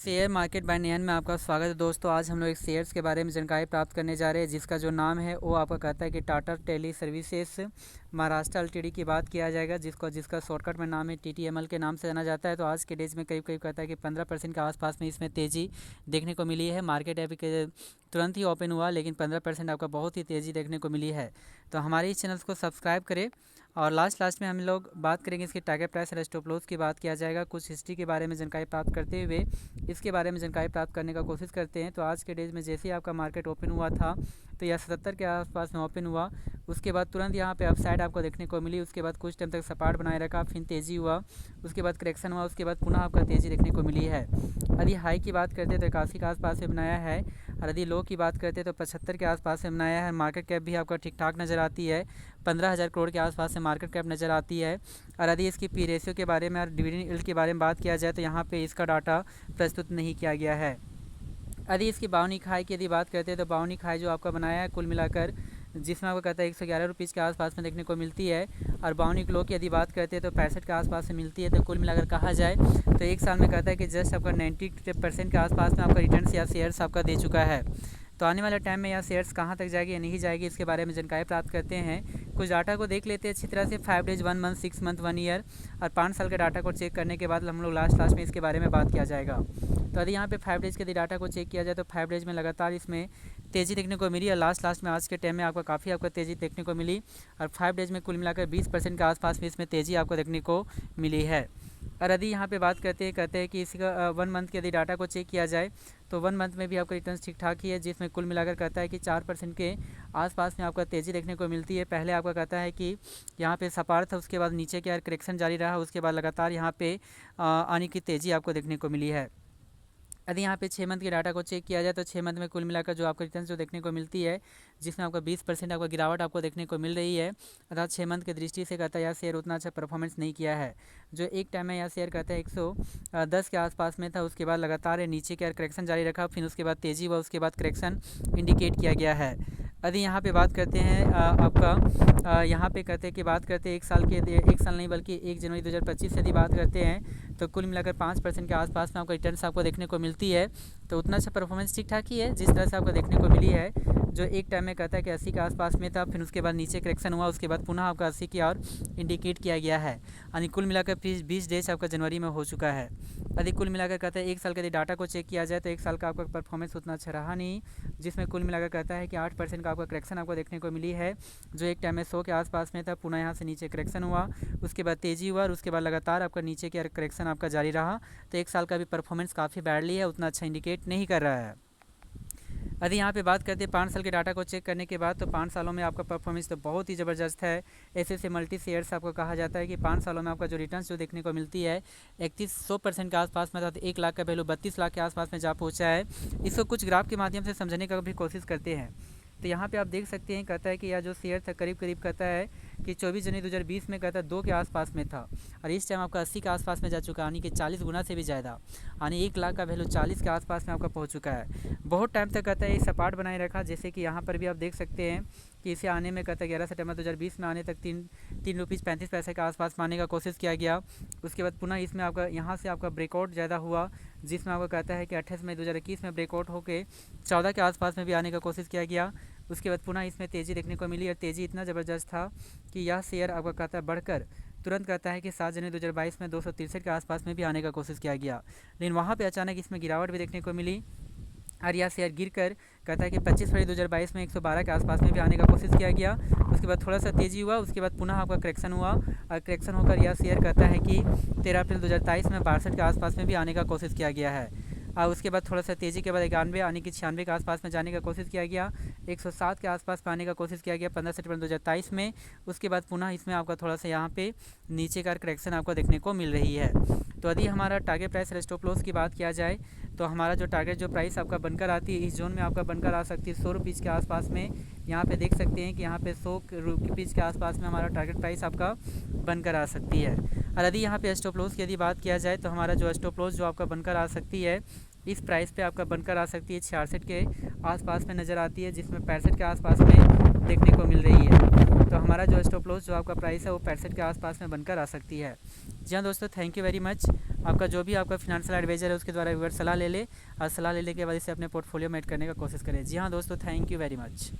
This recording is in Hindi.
शेयर मार्केट बाय नियन में आपका स्वागत है दोस्तों। आज हम लोग एक शेयर्स के बारे में जानकारी प्राप्त करने जा रहे हैं, जिसका जो नाम है वो आपका कहता है कि Tata Teleservices Maharashtra LTD की बात किया जाएगा, जिसका शॉर्टकट में नाम है टीटीएमएल के नाम से जाना जाता है। तो आज के डेज में करीब करीब कहता है कि 15% के आसपास में इसमें तेज़ी देखने को मिली है। मार्केट अभी के तुरंत ही ओपन हुआ, लेकिन 15% आपका बहुत ही तेज़ी देखने को मिली है। तो हमारे इस चैनल को सब्सक्राइब करें। और लास्ट में हम लोग बात करेंगे इसकी टारगेट प्राइस और स्टॉप लॉस की बात किया जाएगा। कुछ हिस्ट्री के बारे में जानकारी प्राप्त करते हुए इसके बारे में जानकारी प्राप्त करने का कोशिश करते हैं। तो आज के डेज में जैसे ही आपका मार्केट ओपन हुआ था तो यह 77 के आसपास में ओपन हुआ। उसके बाद तुरंत यहाँ पे अपसाइड आपको देखने को मिली। उसके बाद कुछ टाइम तक सपाट बनाए रखा, फिर तेज़ी हुआ, उसके बाद करेक्शन हुआ, उसके बाद पुनः आपका तेज़ी देखने को मिली है। यदि हाई की बात करते तो 81 के आसपास में बनाया है, और यदि लो की बात करते तो 75 के आसपास में बनाया है। मार्केट कैप भी आपका ठीक ठाक नज़र आती है, 15,000 करोड़ के आसपास से मार्केट कैप नज़र आती है। और यदि इसकी पी रेशियो के बारे में और डिविडेंड यील्ड के बारे में बात किया जाए तो यहाँ पे इसका डाटा प्रस्तुत नहीं किया गया है। यदि इसकी बावनी खाई की यदि बात करते हैं तो बावनी खाई जो आपका बनाया है कुल मिलाकर, जिसमें आपको कहता है 111 रुपीज़ के आसपास में देखने को मिलती है। और बावनी लो की यदि बात करते हैं तो 65 के आसपास से मिलती है। तो कुल मिलाकर कहा जाए तो एक साल में कहता है कि जस्ट आपका 90% के आसपास में आपका रिटर्न या शेयर्स आपका दे चुका है। तो आने वाले टाइम में यह शेयर्स कहाँ तक जाएगी या नहीं जाएगी, इसके बारे में जानकारी प्राप्त करते हैं। कुछ डाटा को देख लेते हैं अच्छी तरह से। 5 डेज, 1 मंथ, 6 मंथ, 1 ईयर और 5 साल के डाटा को चेक करने के बाद हम लोग लास्ट में इसके बारे में बात किया जाएगा। तो यदि यहाँ पे 5 डेज के यदि डाटा को चेक किया जाए तो 5 डेज में लगातार इसमें तेज़ी देखने को मिली। और लास्ट में आज के टाइम में आपका काफ़ी आपको तेज़ी देखने को मिली। और 5 डेज में कुल मिलाकर 20% के आसपास में इसमें तेज़ी आपको देखने को मिली है। और यदि यहाँ पे बात करते हैं कि इसका 1 मंथ के यदि डाटा को चेक किया जाए तो 1 मंथ में भी आपका रिटर्न ठीक ठाक ही है, जिसमें कुल मिलाकर कहता है कि 4% के आसपास में आपका तेज़ी देखने को मिलती है। पहले आपका कहता है कि यहाँ पे सपार था, उसके बाद नीचे के करेक्शन जारी रहा, उसके बाद लगातार यहाँ पे आने की तेज़ी आपको देखने को मिली है। यदि यहाँ पे 6 मंथ के डाटा को चेक किया जाए तो 6 मंथ में कुल मिलाकर जो आपको रिटर्न जो देखने को मिलती है, जिसमें आपका 20% आपका गिरावट आपको देखने को मिल रही है। अर्थात 6 मंथ की दृष्टि से कहता है यह शेयर उतना अच्छा परफॉर्मेंस नहीं किया है। जो एक टाइम में यह शेयर कहता है 110 के आसपास में था, उसके बाद लगातार नीचे के करेक्शन जारी रखा, फिर उसके बाद तेज़ी हुआ, उसके बाद करेक्शन इंडिकेट किया गया है। यदि यहाँ पे बात करते हैं आपका यहाँ पे कहते हैं कि बात करते हैं एक साल नहीं बल्कि 1 जनवरी 2025 से यदि बात करते हैं तो कुल मिलाकर 5% के आसपास में आपको रिटर्न्स आपको देखने को मिलती है। तो उतना अच्छा परफॉर्मेंस ठीक ठाक ही है जिस तरह से आपको देखने को मिली है। जो एक टाइम में कहता है कि 80 के आसपास में था, फिर उसके बाद नीचे करेक्शन हुआ, उसके बाद पुनः आपका 80 की ओर इंडिकेट किया गया है। यानी कुल मिलाकर 20 डेज आपका जनवरी में हो चुका है। यदि कुल मिलाकर कहता है एक साल के यदि डाटा को चेक किया जाए तो एक साल का आपका परफॉर्मेंस उतना अच्छा रहा नहीं, जिसमें कुल मिलाकर कहता है कि 8% का आपका करेक्शन आपको देखने को मिली है। जो एक टाइम में 100 के आसपास में था, पुनः यहाँ से नीचे करेक्शन हुआ, उसके बाद तेज़ी हुआ और उसके बाद लगातार आपका नीचे के करेक्शन आपका जारी रहा। तो एक साल का भी परफॉर्मेंस काफ़ी बैडली है, उतना अच्छा इंडिकेट नहीं कर रहा है। यदि यहाँ पे बात करते हैं 5 साल के डाटा को चेक करने के बाद तो 5 सालों में आपका परफॉर्मेंस तो बहुत ही ज़बरदस्त है। ऐसे मल्टी शेयर्स आपको कहा जाता है कि 5 सालों में आपका जो रिटर्न्स जो देखने को मिलती है 3100% के आसपास में था। तो 1 लाख का वैल्यू 32 लाख के आसपास में जा पहुँचा है। इसको कुछ ग्राफ के माध्यम से समझने का भी कोशिश करते हैं। तो यहाँ पे आप देख सकते हैं कहता है कि यह जो शेयर था करीब कहता है कि 24 जनवरी 2020 में कहता है 2 के आसपास में था, और इस टाइम आपका 80 के आसपास में जा चुका है, यानी कि 40 गुना से भी ज़्यादा, यानी 1 लाख का वैल्यू 40 के आसपास में आपका पहुँच चुका है। बहुत टाइम तक कहता है ये सपाट बनाए रखा, जैसे कि यहाँ पर भी आप देख सकते हैं कि इसे आने में कहता है 11 सितंबर 2020 में आने तक 3 रुपीज़ 35 पैसे के आसपास में आने का कोशिश किया गया। उसके बाद पुनः इसमें आपका यहाँ से आपका ब्रेकआउट ज़्यादा हुआ, जिसमें आपको कहता है कि 28 मई 2021 में ब्रेकआउट होकर 14 के आसपास में भी आने का कोशिश किया गया। उसके बाद पुनः इसमें तेज़ी देखने को मिली, और तेज़ी इतना ज़बरदस्त था कि यह शेयर आपका कहता है बढ़कर तुरंत कहता है कि 7 जनवरी 2022 में 263 के आसपास में भी आने का कोशिश किया गया। लेकिन वहाँ पे अचानक इसमें गिरावट भी देखने को मिली, और यह शेयर गिरकर कहता है कि 25 फरवरी 2022 में 112 के आसपास में भी आने का कोशिश किया गया। उसके बाद थोड़ा सा तेज़ी हुआ, उसके बाद पुनः आपका करेक्शन हुआ, और करेक्शन होकर यह शेयर कहता है कि 13 अप्रैल 2023 में 62 के आसपास में भी आने का कोशिश किया गया है। और उसके बाद थोड़ा सा तेज़ी के बाद 91 यानी कि 96 के आसपास में जाने का कोशिश किया गया, 107 के आसपास में आने का कोशिश किया गया 15 सितंबर 2023 में। उसके बाद पुनः इसमें आपका थोड़ा सा यहाँ पे नीचे का करेक्शन आपको देखने को मिल रही है। तो यदि हमारा टारगेट प्राइस और स्टॉप लॉस की बात किया जाए तो हमारा जो टारगेट जो प्राइस आपका बनकर आती है इस जोन में आपका बनकर आ सकती है 100 रुपीज़ के आसपास में। यहाँ पे देख सकते हैं कि यहाँ पे 100 रुपीज़ के आसपास में हमारा टारगेट प्राइस आपका बनकर आ सकती है। और यदि यहाँ पे स्टॉप लॉस की यदि बात किया जाए तो हमारा जो स्टॉप लॉस जो आपका बनकर आ सकती है इस प्राइस पे आपका बनकर आ सकती है 66 के आसपास में नज़र आती है, जिसमें 65 के आसपास में देखने को मिल रही है। तो हमारा जो स्टॉप लॉस जो आपका प्राइस है वो 65 के आसपास में बनकर आ सकती है। जी हाँ दोस्तों, थैंक यू वेरी मच। आपका जो भी आपका फिनेंशियल एडवाइज़र है उसके द्वारा एक बार सलाह ले ले और सलाह लेने के बाद इसे अपने पोर्टफोलियो में ऐड करने का कोशिश करें। जी हाँ दोस्तों, थैंक यू वेरी मच।